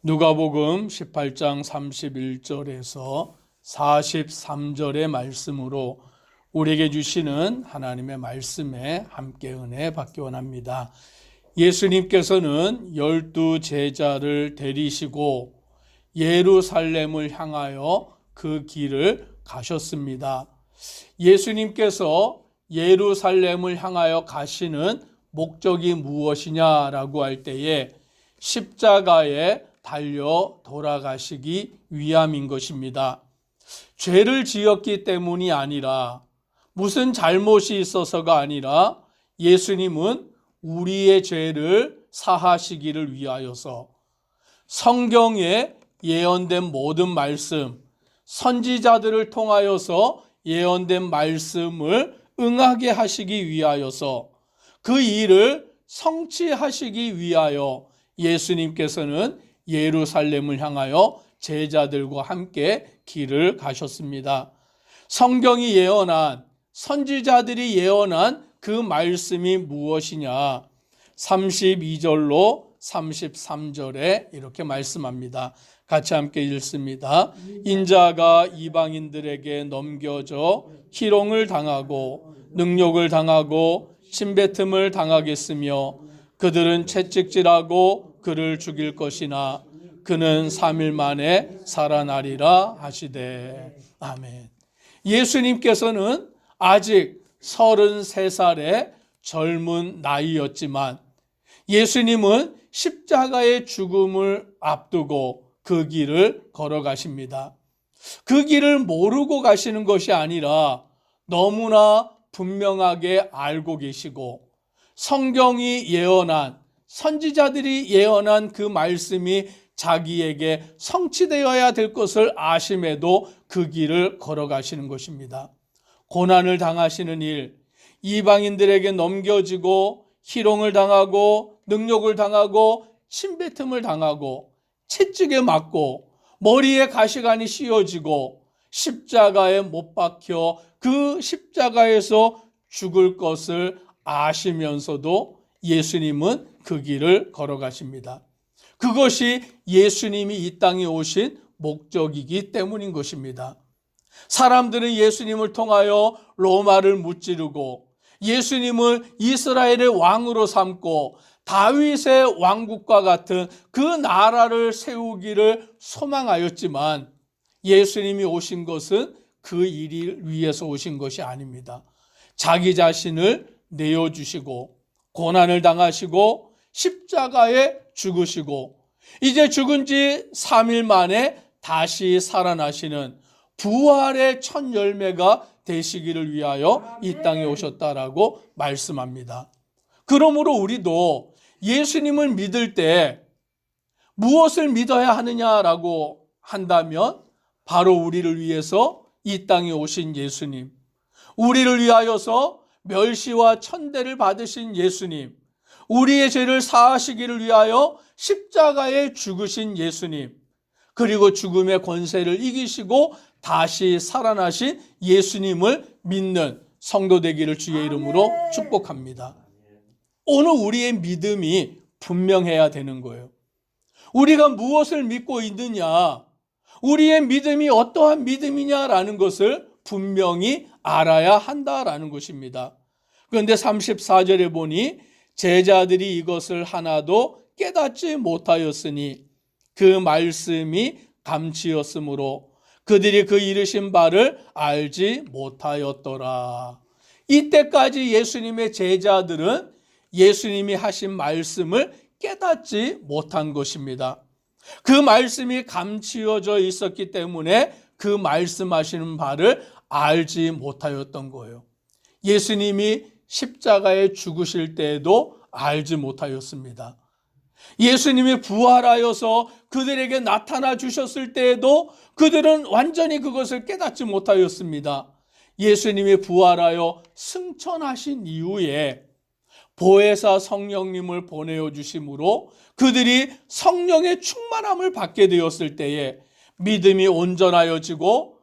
누가복음 18장 31절에서 43절의 말씀으로 우리에게 주시는 하나님의 말씀에 함께 은혜 받기 원합니다. 예수님께서는 12 제자를 데리시고 예루살렘을 향하여 그 길을 가셨습니다. 예수님께서 예루살렘을 향하여 가시는 목적이 무엇이냐라고 할 때에 십자가에 달려 돌아가시기 위함인 것입니다. 죄를 지었기 때문이 아니라, 무슨 잘못이 있어서가 아니라 예수님은 우리의 죄를 사하시기를 위하여서 성경에 예언된 모든 말씀, 선지자들을 통하여서 예언된 말씀을 응하게 하시기 위하여서 그 일을 성취하시기 위하여 예수님께서는 예루살렘을 향하여 제자들과 함께 길을 가셨습니다. 성경이 예언한, 선지자들이 예언한 그 말씀이 무엇이냐? 32절로 33절에 이렇게 말씀합니다. 같이 함께 읽습니다. 인자가 이방인들에게 넘겨져 희롱을 당하고 능욕을 당하고 침뱉음을 당하겠으며 그들은 채찍질하고 그를 죽일 것이나 그는 3일 만에 살아나리라 하시되. 아멘. 예수님께서는 아직 33살의 젊은 나이였지만 예수님은 십자가의 죽음을 앞두고 그 길을 걸어가십니다. 그 길을 모르고 가시는 것이 아니라 너무나 분명하게 알고 계시고 성경이 예언한, 선지자들이 예언한 그 말씀이 자기에게 성취되어야 될 것을 아심에도 그 길을 걸어가시는 것입니다. 고난을 당하시는 일, 이방인들에게 넘겨지고 희롱을 당하고 능욕을 당하고 침뱉음을 당하고 채찍에 맞고 머리에 가시관이 씌워지고 십자가에 못 박혀 그 십자가에서 죽을 것을 아시면서도 예수님은 그 길을 걸어가십니다. 그것이 예수님이 이 땅에 오신 목적이기 때문인 것입니다. 사람들은 예수님을 통하여 로마를 무찌르고 예수님을 이스라엘의 왕으로 삼고 다윗의 왕국과 같은 그 나라를 세우기를 소망하였지만 예수님이 오신 것은 그 일을 위해서 오신 것이 아닙니다. 자기 자신을 내어주시고 고난을 당하시고 십자가에 죽으시고 이제 죽은 지 3일 만에 다시 살아나시는 부활의 첫 열매가 되시기를 위하여 이 땅에 오셨다라고 말씀합니다. 그러므로 우리도 예수님을 믿을 때 무엇을 믿어야 하느냐라고 한다면 바로 우리를 위해서 이 땅에 오신 예수님, 우리를 위하여서 멸시와 천대를 받으신 예수님, 우리의 죄를 사하시기를 위하여 십자가에 죽으신 예수님, 그리고 죽음의 권세를 이기시고 다시 살아나신 예수님을 믿는 성도 되기를 주의 이름으로 축복합니다. 오늘 우리의 믿음이 분명해야 되는 거예요. 우리가 무엇을 믿고 있느냐, 우리의 믿음이 어떠한 믿음이냐라는 것을 분명히 알아야 한다라는 것입니다. 그런데 34절에 보니 제자들이 이것을 하나도 깨닫지 못하였으니 그 말씀이 감치였으므로 그들이 그 이르신 바를 알지 못하였더라. 이때까지 예수님의 제자들은 예수님이 하신 말씀을 깨닫지 못한 것입니다. 그 말씀이 감추어져 있었기 때문에 그 말씀하시는 바를 알지 못하였던 거예요. 예수님이 십자가에 죽으실 때에도 알지 못하였습니다. 예수님이 부활하여서 그들에게 나타나 주셨을 때에도 그들은 완전히 그것을 깨닫지 못하였습니다. 예수님이 부활하여 승천하신 이후에 보혜사 성령님을 보내어 주심으로 그들이 성령의 충만함을 받게 되었을 때에 믿음이 온전하여지고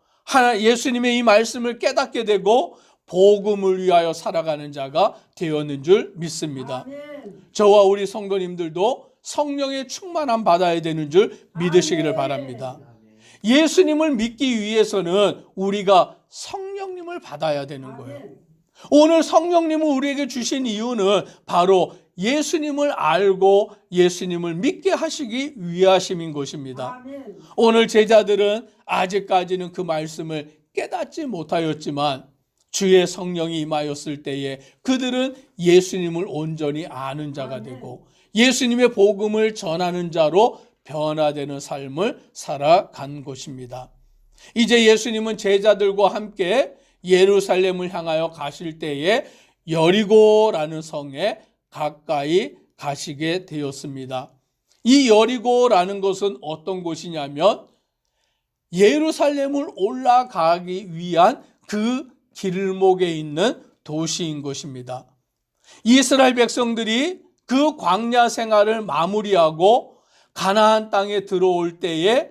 예수님의 이 말씀을 깨닫게 되고 복음을 위하여 살아가는 자가 되었는 줄 믿습니다. 저와 우리 성도님들도 성령의 충만함 받아야 되는 줄 믿으시기를 바랍니다. 예수님을 믿기 위해서는 우리가 성령님을 받아야 되는 거예요. 오늘 성령님을 우리에게 주신 이유는 바로 예수님을 알고 예수님을 믿게 하시기 위하심인 것입니다. 오늘 제자들은 아직까지는 그 말씀을 깨닫지 못하였지만 주의 성령이 임하였을 때에 그들은 예수님을 온전히 아는 자가 되고 예수님의 복음을 전하는 자로 변화되는 삶을 살아간 것입니다. 이제 예수님은 제자들과 함께 예루살렘을 향하여 가실 때에 여리고라는 성에 가까이 가시게 되었습니다. 이 여리고라는 것은 어떤 곳이냐면 예루살렘을 올라가기 위한 그 길목에 있는 도시인 것입니다. 이스라엘 백성들이 그 광야 생활을 마무리하고 가나안 땅에 들어올 때에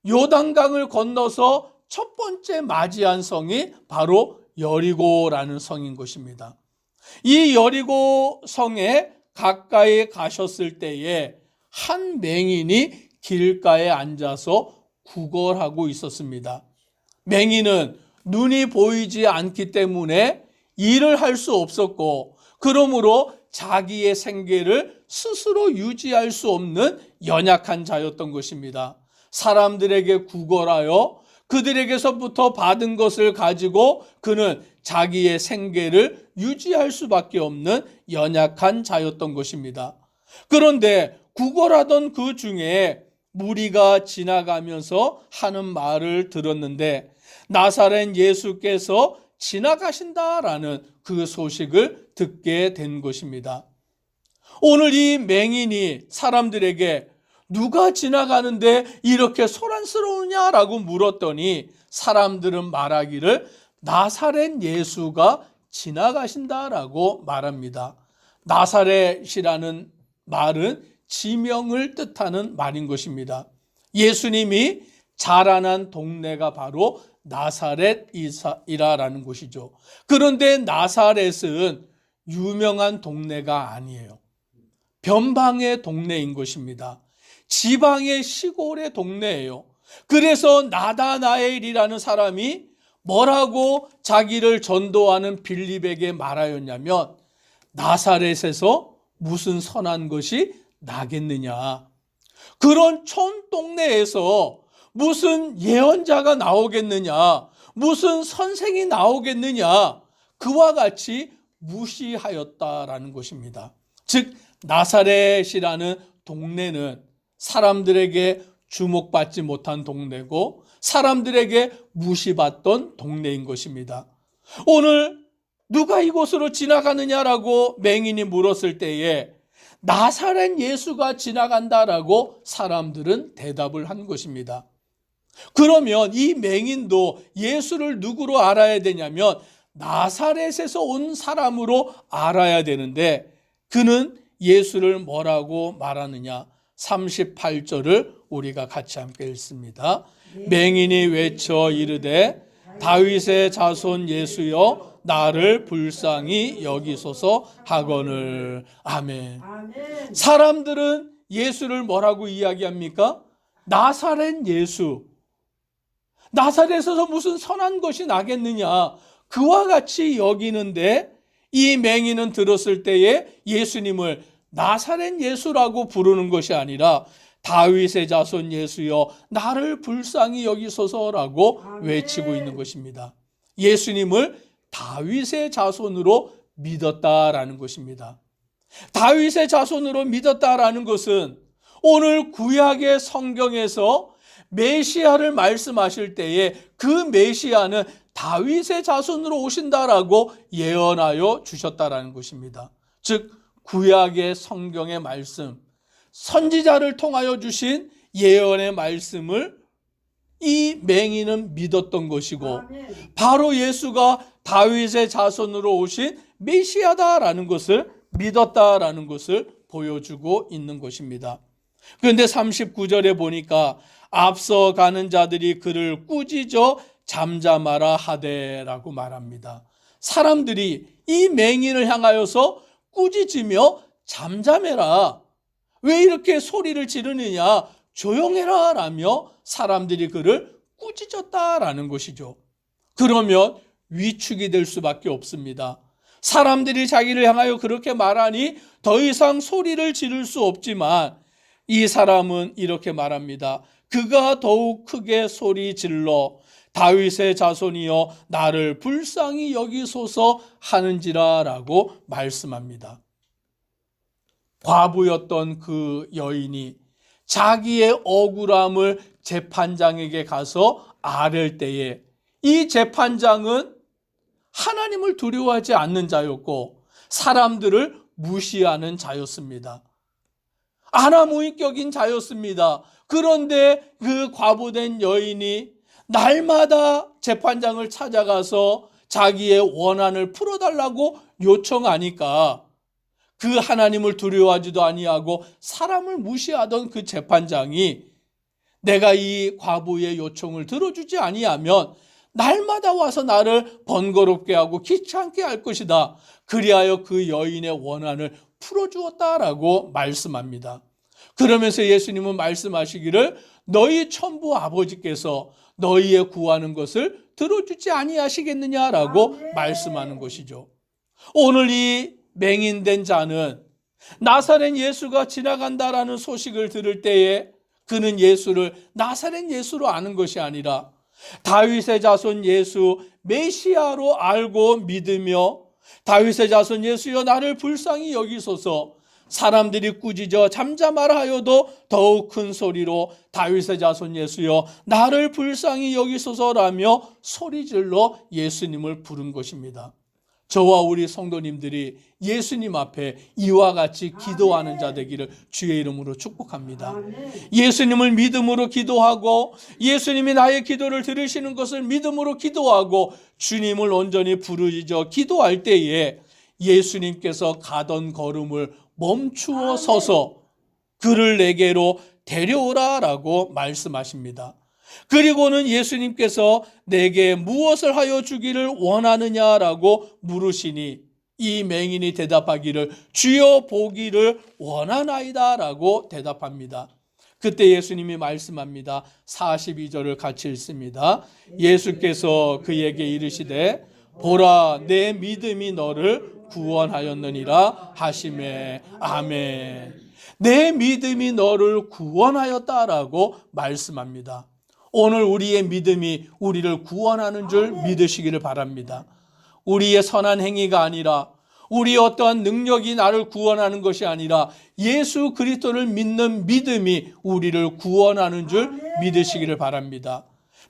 요단강을 건너서 첫 번째 맞이한 성이 바로 여리고라는 성인 것입니다. 이 여리고 성에 가까이 가셨을 때에 한 맹인이 길가에 앉아서 구걸하고 있었습니다. 맹인은 눈이 보이지 않기 때문에 일을 할 수 없었고 그러므로 자기의 생계를 스스로 유지할 수 없는 연약한 자였던 것입니다. 사람들에게 구걸하여 그들에게서부터 받은 것을 가지고 그는 자기의 생계를 유지할 수밖에 없는 연약한 자였던 것입니다. 그런데 구걸하던 그 중에 무리가 지나가면서 하는 말을 들었는데 나사렛 예수께서 지나가신다라는 그 소식을 듣게 된 것입니다. 오늘 이 맹인이 사람들에게 누가 지나가는데 이렇게 소란스러우냐라고 물었더니 사람들은 말하기를 나사렛 예수가 지나가신다라고 말합니다. 나사렛이라는 말은 지명을 뜻하는 말인 것입니다. 예수님이 자라난 동네가 바로 나사렛이라는 곳이죠. 그런데 나사렛은 유명한 동네가 아니에요. 변방의 동네인 것입니다. 지방의 시골의 동네예요. 그래서 나다나엘이라는 사람이 뭐라고 자기를 전도하는 빌립에게 말하였냐면 나사렛에서 무슨 선한 것이 나겠느냐. 그런 촌동네에서 무슨 예언자가 나오겠느냐, 무슨 선생이 나오겠느냐, 그와 같이 무시하였다라는 것입니다. 즉 나사렛이라는 동네는 사람들에게 주목받지 못한 동네고 사람들에게 무시받던 동네인 것입니다. 오늘 누가 이곳으로 지나가느냐라고 맹인이 물었을 때에 나사렛 예수가 지나간다라고 사람들은 대답을 한 것입니다. 그러면 이 맹인도 예수를 누구로 알아야 되냐면 나사렛에서 온 사람으로 알아야 되는데 그는 예수를 뭐라고 말하느냐? 38절을 우리가 같이 함께 읽습니다. 맹인이 외쳐 이르되 다윗의 자손 예수여 나를 불쌍히 여기소서 하거늘. 아멘. 사람들은 예수를 뭐라고 이야기합니까? 나사렛 예수. 나사렛에서 무슨 선한 것이 나겠느냐, 그와 같이 여기는데 이 맹인은 들었을 때에 예수님을 나사렛 예수라고 부르는 것이 아니라 다윗의 자손 예수여 나를 불쌍히 여기소서라고 외치고 있는 것입니다. 예수님을 다윗의 자손으로 믿었다라는 것입니다. 다윗의 자손으로 믿었다라는 것은 오늘 구약의 성경에서 메시아를 말씀하실 때에 그 메시아는 다윗의 자손으로 오신다라고 예언하여 주셨다라는 것입니다. 즉 구약의 성경의 말씀, 선지자를 통하여 주신 예언의 말씀을 이 맹인은 믿었던 것이고 바로 예수가 다윗의 자손으로 오신 메시아다라는 것을 믿었다라는 것을 보여주고 있는 것입니다. 그런데 39절에 보니까 앞서가는 자들이 그를 꾸짖어 잠잠하라 하되라고 말합니다. 사람들이 이 맹인을 향하여서 꾸짖으며 잠잠해라, 왜 이렇게 소리를 지르느냐? 조용해라 라며 사람들이 그를 꾸짖었다라는 것이죠. 그러면 위축이 될 수밖에 없습니다. 사람들이 자기를 향하여 그렇게 말하니 더 이상 소리를 지를 수 없지만 이 사람은 이렇게 말합니다. 그가 더욱 크게 소리 질러 다윗의 자손이여 나를 불쌍히 여기소서 하는지라 라고 말씀합니다. 과부였던 그 여인이 자기의 억울함을 재판장에게 가서 아랠 때에 이 재판장은 하나님을 두려워하지 않는 자였고 사람들을 무시하는 자였습니다. 아나무인격인 자였습니다. 그런데 그 과부된 여인이 날마다 재판장을 찾아가서 자기의 원한을 풀어달라고 요청하니까 그 하나님을 두려워하지도 아니하고 사람을 무시하던 그 재판장이 내가 이 과부의 요청을 들어주지 아니하면 날마다 와서 나를 번거롭게 하고 귀찮게 할 것이다. 그리하여 그 여인의 원한을 풀어주었다라고 말씀합니다. 그러면서 예수님은 말씀하시기를 너희 천부 아버지께서 너희의 구하는 것을 들어주지 아니하시겠느냐라고 말씀하는 것이죠. 오늘 이 맹인된 자는 나사렛 예수가 지나간다라는 소식을 들을 때에 그는 예수를 나사렛 예수로 아는 것이 아니라 다윗의 자손 예수 메시아로 알고 믿으며 다윗의 자손 예수여 나를 불쌍히 여기소서 사람들이 꾸짖어 잠잠하라 하여도 더욱 큰 소리로 다윗의 자손 예수여 나를 불쌍히 여기소서라며 소리질러 예수님을 부른 것입니다. 저와 우리 성도님들이 예수님 앞에 이와 같이 기도하는 자 되기를 주의 이름으로 축복합니다. 예수님을 믿음으로 기도하고 예수님이 나의 기도를 들으시는 것을 믿음으로 기도하고 주님을 온전히 부르짖어 기도할 때에 예수님께서 가던 걸음을 멈추어 서서 그를 내게로 데려오라라고 말씀하십니다. 그리고는 예수님께서 내게 무엇을 하여 주기를 원하느냐라고 물으시니 이 맹인이 대답하기를 주여 보기를 원하나이다라고 대답합니다. 그때 예수님이 말씀합니다. 42절을 같이 읽습니다. 예수께서 그에게 이르시되 보라 내 믿음이 너를 구원하였느니라 하시매 아멘. 내 믿음이 너를 구원하였다라고 말씀합니다. 오늘 우리의 믿음이 우리를 구원하는 줄 믿으시기를 바랍니다. 우리의 선한 행위가 아니라 우리의 어떠한 능력이 나를 구원하는 것이 아니라 예수 그리스도를 믿는 믿음이 우리를 구원하는 줄 믿으시기를 바랍니다.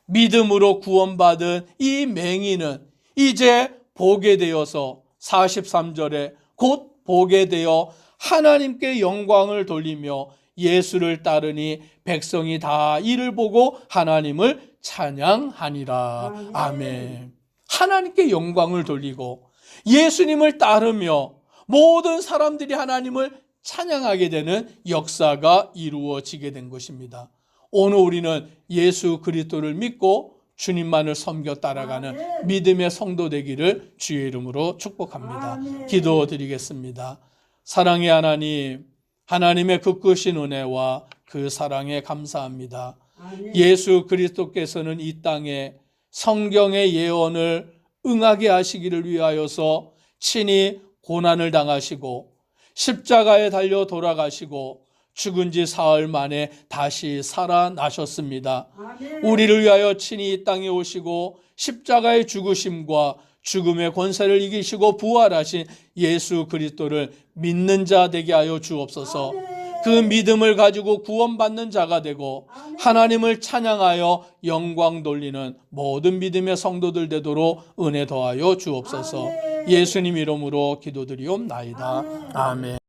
믿음으로 구원받은 이 맹인은 이제 보게 되어서 43절에 곧 보게 되어 하나님께 영광을 돌리며 예수를 따르니 백성이 다 이를 보고 하나님을 찬양하니라. 아멘. 하나님께 영광을 돌리고 예수님을 따르며 모든 사람들이 하나님을 찬양하게 되는 역사가 이루어지게 된 것입니다. 오늘 우리는 예수 그리스도를 믿고 주님만을 섬겨 따라가는 믿음의 성도 되기를 주의 이름으로 축복합니다. 기도드리겠습니다. 사랑의 하나님, 하나님의 그 크신 은혜와 그 사랑에 감사합니다. 예수 그리스도께서는 이 땅에 성경의 예언을 응하게 하시기를 위하여서 친히 고난을 당하시고 십자가에 달려 돌아가시고 죽은 지 사흘 만에 다시 살아나셨습니다. 우리를 위하여 친히 이 땅에 오시고 십자가의 죽으심과 죽음의 권세를 이기시고 부활하신 예수 그리스도를 믿는 자 되게 하여 주옵소서. 그 믿음을 가지고 구원받는 자가 되고 하나님을 찬양하여 영광 돌리는 모든 믿음의 성도들 되도록 은혜 더하여 주옵소서. 예수님 이름으로 기도드리옵나이다. 아멘.